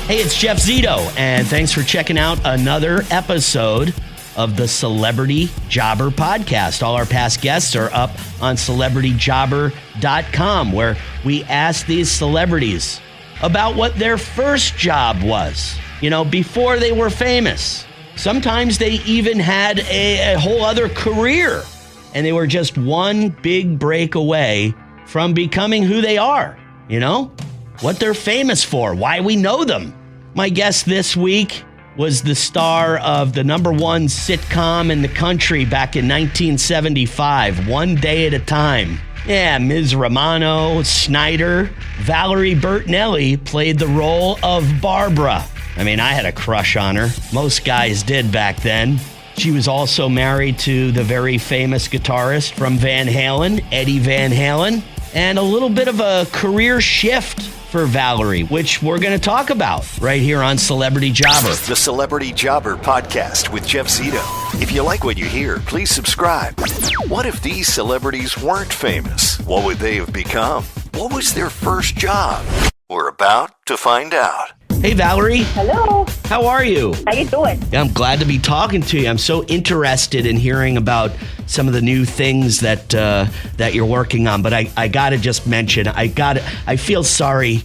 Hey, it's Jeff Zito, and thanks for checking out another episode of the Celebrity Jobber podcast. All our past guests are up on celebrityjobber.com, where we ask these celebrities about what their first job was, before they were famous. Sometimes they even had a whole other career, and they were just one big break away from becoming who they are, what they're famous for, why we know them. My guest this week was the star of the number one sitcom in the country back in 1975, One Day at a Time. Yeah, Ms. Romano, Snyder. Valerie Bertinelli played the role of Barbara. I had a crush on her. Most guys did back then. She was also married to the very famous guitarist from Van Halen, Eddie Van Halen, and a little bit of a career shift for Valerie, which we're going to talk about right here on Celebrity Jobber. The Celebrity Jobber podcast with Jeff Zito. If you like what you hear, please subscribe. What if these celebrities weren't famous? What would they have become? What was their first job? We're about to find out. Hey, Valerie. Hello. How are you? How you doing? I'm glad to be talking to you. I'm so interested in hearing about some of the new things that you're working on. But I got to just mention, I feel sorry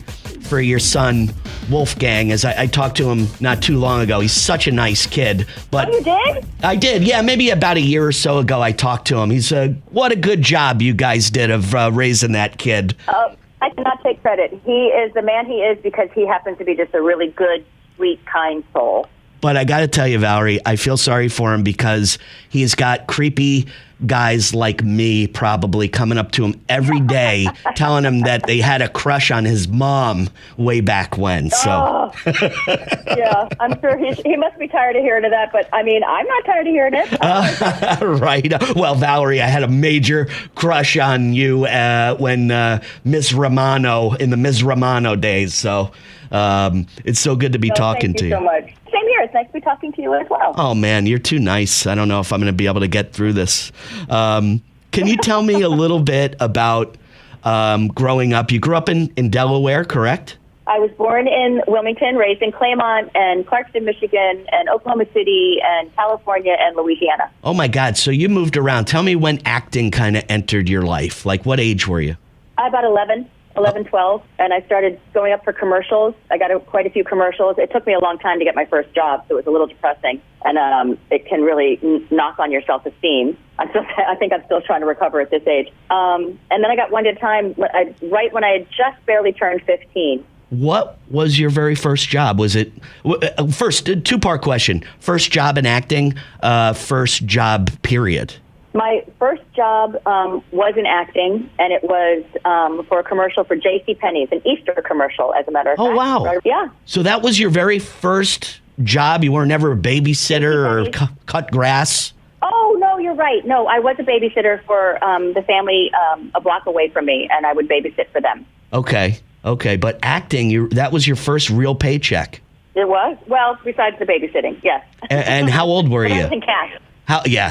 for your son, Wolfgang, as I talked to him not too long ago. He's such a nice kid. But you did? I did, yeah. Maybe about a year or so ago, I talked to him. What a good job you guys did of raising that kid. I cannot take credit. He is the man he is because he happens to be just a really good, sweet, kind soul. But I got to tell you, Valerie, I feel sorry for him because he's got creepy guys like me probably coming up to him every day telling him that they had a crush on his mom way back when. So, yeah, I'm sure he must be tired of hearing of that. But I'm not tired of hearing it. Right. Well, Valerie, I had a major crush on you when Miss Romano, in the Ms. Romano days. So it's so good to be talking to you. Thank you so much. Same here. It's nice to be talking to you as well. Oh, man, you're too nice. I don't know if I'm going to be able to get through this. Can you tell me a little bit about growing up? You grew up in Delaware, correct? I was born in Wilmington, raised in Claymont and Clarkston, Michigan, and Oklahoma City, and California, and Louisiana. Oh, my God. So you moved around. Tell me when acting kind of entered your life. Like, what age were you? About 11, 12, and I started going up for commercials. I got quite a few commercials. It took me a long time to get my first job, so it was a little depressing, and it can really knock on your self-esteem. I think I'm still trying to recover at this age. And then I got One Day at a Time right when I had just barely turned 15. What was your very first job? Was it, first, two-part question, first job in acting, first job, period? My first job was in acting, and it was for a commercial for JCPenney's, an Easter commercial, as a matter of fact. Oh, wow. Yeah. So that was your very first job? You were never a babysitter or cut grass? Oh, no, you're right. No, I was a babysitter for the family a block away from me, and I would babysit for them. Okay. But acting, that was your first real paycheck? It was? Well, besides the babysitting, yes. And how old were you? I was in cash.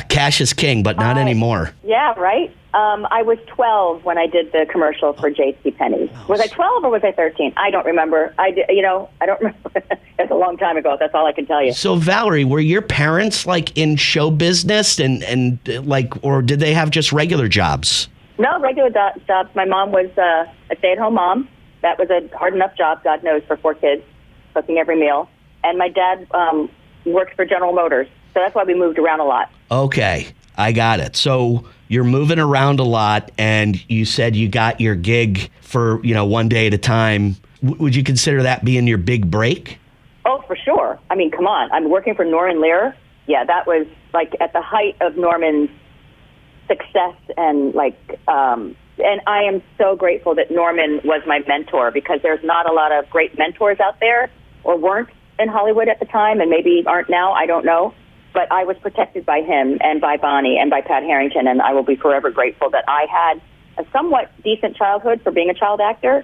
Cash is king, but not anymore. Yeah, right. I was 12 when I did the commercial for JCPenney's. Was I 12 or was I 13? I don't remember. I don't remember. It's a long time ago. That's all I can tell you. So, Valerie, were your parents like in show business and or did they have just regular jobs? No, regular jobs. My mom was a stay-at-home mom. That was a hard enough job, God knows, for 4 kids, cooking every meal. And my dad worked for General Motors. So that's why we moved around a lot. Okay, I got it. So you're moving around a lot, and you said you got your gig for, One Day at a Time. Would you consider that being your big break? Oh, for sure. Come on. I'm working for Norman Lear. Yeah, that was like at the height of Norman's success, and and I am so grateful that Norman was my mentor, because there's not a lot of great mentors out there, or weren't in Hollywood at the time, and maybe aren't now. I don't know. But I was protected by him and by Bonnie and by Pat Harrington, and I will be forever grateful that I had a somewhat decent childhood for being a child actor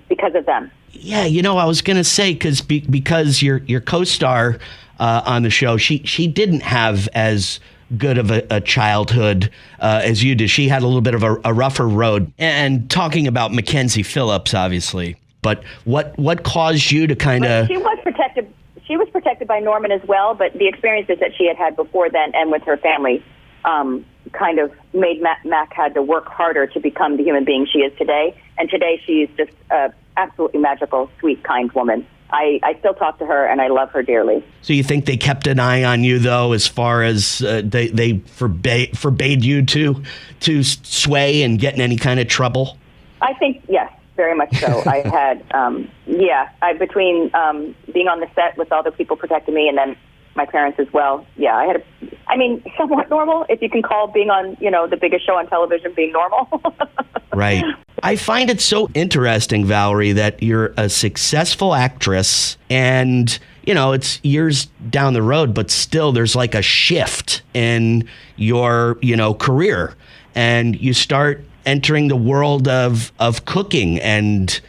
because of them. Yeah, I was going to say, because your co-star on the show, she didn't have as good of a childhood as you did. She had a little bit of a rougher road. And talking about Mackenzie Phillips, obviously, But what caused you to kind of... She was protected. She was protected by Norman as well, but the experiences that she had before then and with her family kind of made Mac had to work harder to become the human being she is today. And today she's just an absolutely magical, sweet, kind woman. I still talk to her, and I love her dearly. So you think they kept an eye on you, though, as far as they forbade you to sway and get in any kind of trouble? I think, yes, very much so. I had, between being on the set with all the people protecting me and then my parents as well, I had somewhat normal, if you can call being on, the biggest show on television being normal. Right. I find it so interesting, Valerie, that you're a successful actress and, it's years down the road, but still there's like a shift in your, career, and you start entering the world of cooking. And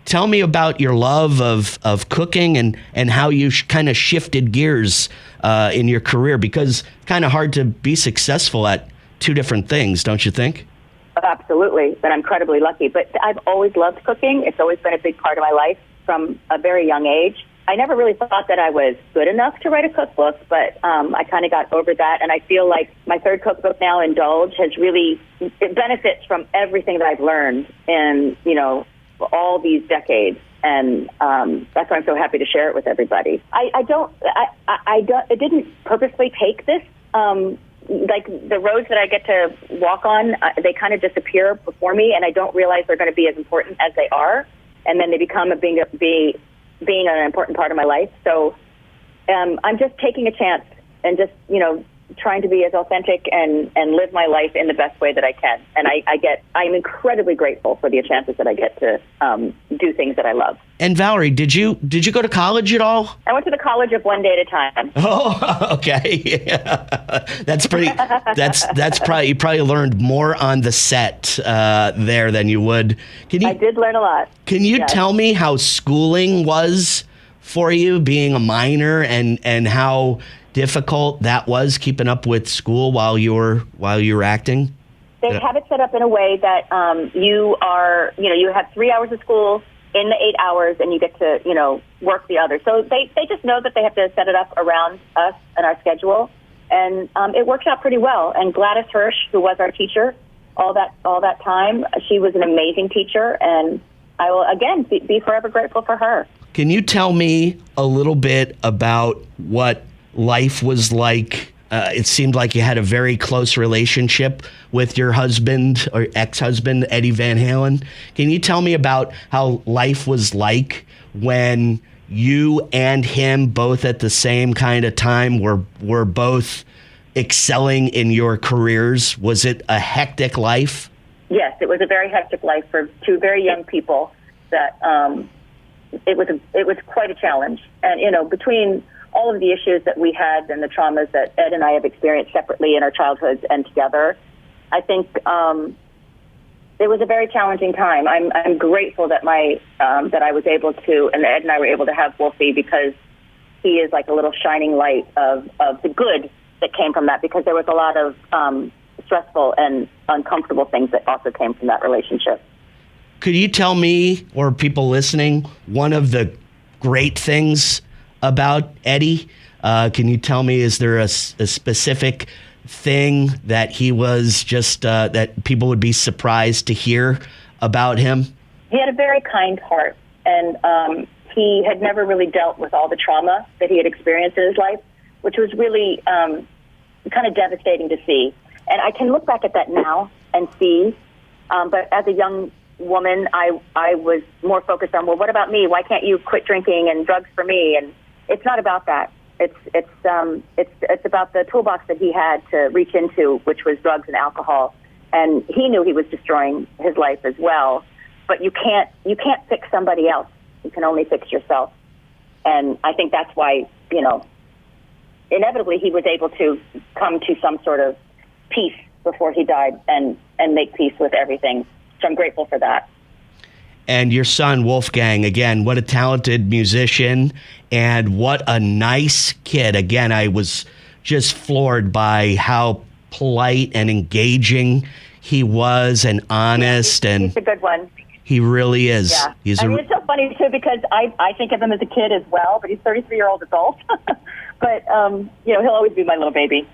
tell me about your love of cooking and how you kind of shifted gears in your career, because it's kind of hard to be successful at two different things, don't you think? Absolutely, but I'm incredibly lucky. But I've always loved cooking. It's always been a big part of my life from a very young age. I never really thought that I was good enough to write a cookbook, but I kind of got over that. And I feel like my third cookbook now, Indulge, it benefits from everything that I've learned in, all these decades. And that's why I'm so happy to share it with everybody. I didn't purposely take this. Like the roads that I get to walk on, they kind of disappear before me, and I don't realize they're going to be as important as they are, and then they become being an important part of my life. So I'm just taking a chance and just trying to be as authentic and live my life in the best way that I can. And I'm incredibly grateful for the chances that I get to do things that I love. And Valerie, did you go to college at all? I went to the college of one day at a time. Oh, okay. Yeah. That's probably, you probably learned more on the set there than you would. I did learn a lot. Can you tell me how schooling was for you, being a minor, and how difficult that was, keeping up with school while you were acting? They have it set up in a way that you have 3 hours of school in the 8 hours, and you get to work the other. So they just know that they have to set it up around us and our schedule, and it works out pretty well. And Gladys Hirsch, who was our teacher all that time, she was an amazing teacher, and I will again be forever grateful for her. Can you tell me a little bit about what life was like? It seemed like you had a very close relationship with your husband or ex-husband, Eddie Van Halen. Can you tell me about how life was like when you and him both at the same kind of time were both excelling in your careers? Was it a hectic life? Yes, it was a very hectic life for two very young people. That it was quite a challenge, and between all of the issues that we had and the traumas that Ed and I have experienced separately in our childhoods and together, I think it was a very challenging time. I'm grateful that that I was able to, and Ed and I were able to have Wolfie, because he is like a little shining light of the good that came from that, because there was a lot of stressful and uncomfortable things that also came from that relationship. Could you tell me, or people listening, one of the great things about Eddie? Can you tell me, is there a specific thing that he was just, that people would be surprised to hear about him? He had a very kind heart, and he had never really dealt with all the trauma that he had experienced in his life, which was really kind of devastating to see. And I can look back at that now and see, but as a young woman, I was more focused on, well, what about me? Why can't you quit drinking and drugs for me? And it's not about that. It's about the toolbox that he had to reach into, which was drugs and alcohol. And he knew he was destroying his life as well. But you can't fix somebody else. You can only fix yourself. And I think that's why, inevitably he was able to come to some sort of peace before he died and make peace with everything. So I'm grateful for that. And your son, Wolfgang, again, what a talented musician and what a nice kid. Again, I was just floored by how polite and engaging he was and honest. He's a good one. He really is. Yeah. He's it's so funny, too, because I think of him as a kid as well, but he's 33-year-old adult. But, he'll always be my little baby.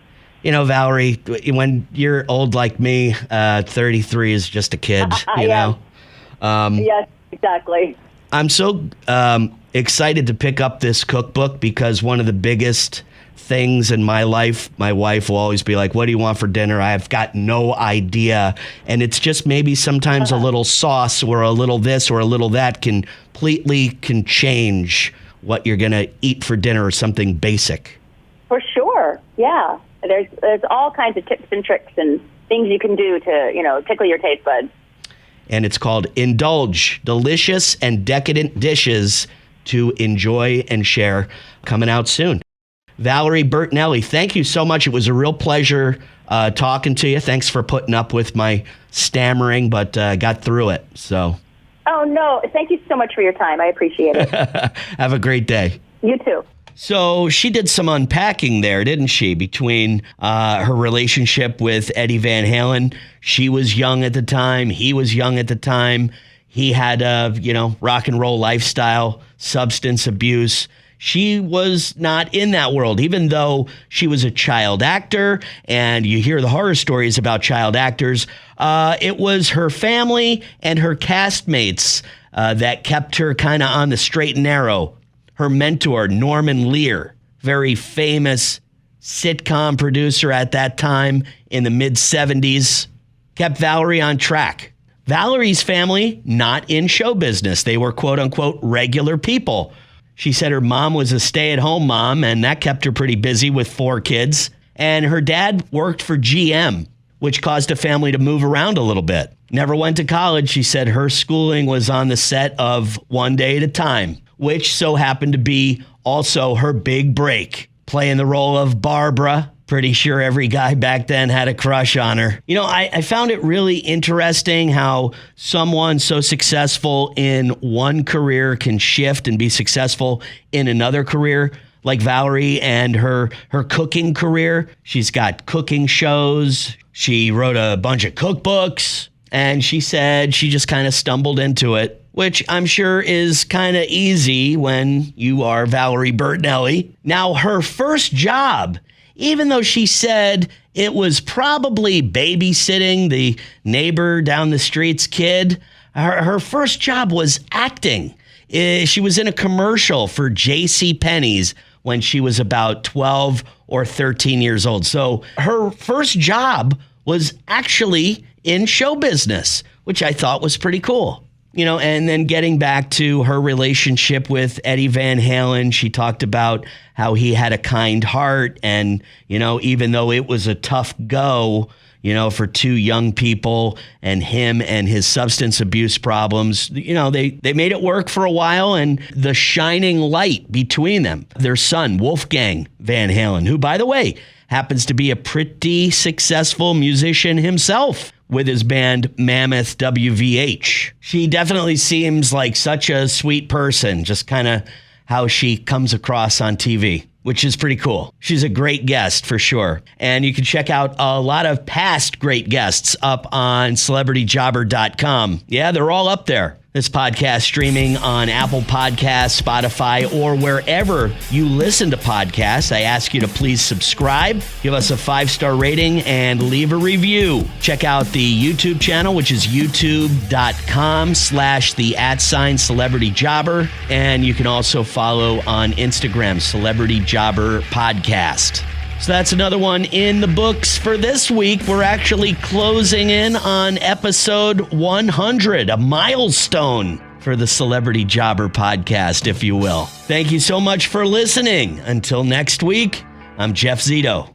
Valerie, when you're old like me, 33 is just a kid, you know? Yes, exactly. I'm so excited to pick up this cookbook because one of the biggest things in my life, my wife will always be like, what do you want for dinner? I've got no idea. And it's just maybe sometimes a little sauce or a little this or a little that completely can change what you're going to eat for dinner or something basic. For sure. Yeah. There's all kinds of tips and tricks and things you can do to, tickle your taste buds. And it's called Indulge, Delicious and Decadent Dishes to Enjoy and Share, coming out soon. Valerie Bertinelli, thank you so much. It was a real pleasure talking to you. Thanks for putting up with my stammering, but got through it. So. Oh, no. Thank you so much for your time. I appreciate it. Have a great day. You too. So she did some unpacking there, didn't she, between her relationship with Eddie Van Halen. She was young at the time. He was young at the time. He had a, rock and roll lifestyle, substance abuse. She was not in that world, even though she was a child actor. And you hear the horror stories about child actors. It was her family and her castmates that kept her kind of on the straight and narrow. Her mentor, Norman Lear, very famous sitcom producer at that time in the mid-70s, kept Valerie on track. Valerie's family, not in show business. They were quote-unquote regular people. She said her mom was a stay-at-home mom, and that kept her pretty busy with 4 kids. And her dad worked for GM, which caused a family to move around a little bit. Never went to college. She said her schooling was on the set of One Day at a Time, which so happened to be also her big break, playing the role of Barbara. Pretty sure every guy back then had a crush on her. I found it really interesting how someone so successful in one career can shift and be successful in another career, like Valerie and her cooking career. She's got cooking shows. She wrote a bunch of cookbooks, and she said she just kind of stumbled into it, which I'm sure is kind of easy when you are Valerie Bertinelli. Now, her first job, even though she said it was probably babysitting the neighbor down the street's kid, her first job was acting. She was in a commercial for J.C. Penney's when she was about 12 or 13 years old. So her first job was actually in show business, which I thought was pretty cool. And then getting back to her relationship with Eddie Van Halen, she talked about how he had a kind heart. And, even though it was a tough go, for 2 young people and him and his substance abuse problems, they made it work for a while. And the shining light between them, their son, Wolfgang Van Halen, who, by the way, happens to be a pretty successful musician himself with his band Mammoth WVH. She definitely seems like such a sweet person, just kind of how she comes across on TV, which is pretty cool. She's a great guest for sure. And you can check out a lot of past great guests up on celebrityjobber.com. Yeah, they're all up there. This podcast streaming on Apple Podcasts, Spotify, or wherever you listen to podcasts. I ask you to please subscribe, give us a 5-star rating, and leave a review. Check out the YouTube channel, which is youtube.com/the@celebrityjobber. And you can also follow on Instagram, Celebrity Jobber Podcast. So that's another one in the books for this week. We're actually closing in on episode 100, a milestone for the Celebrity Jobber Podcast, if you will. Thank you so much for listening. Until next week, I'm Jeff Zito.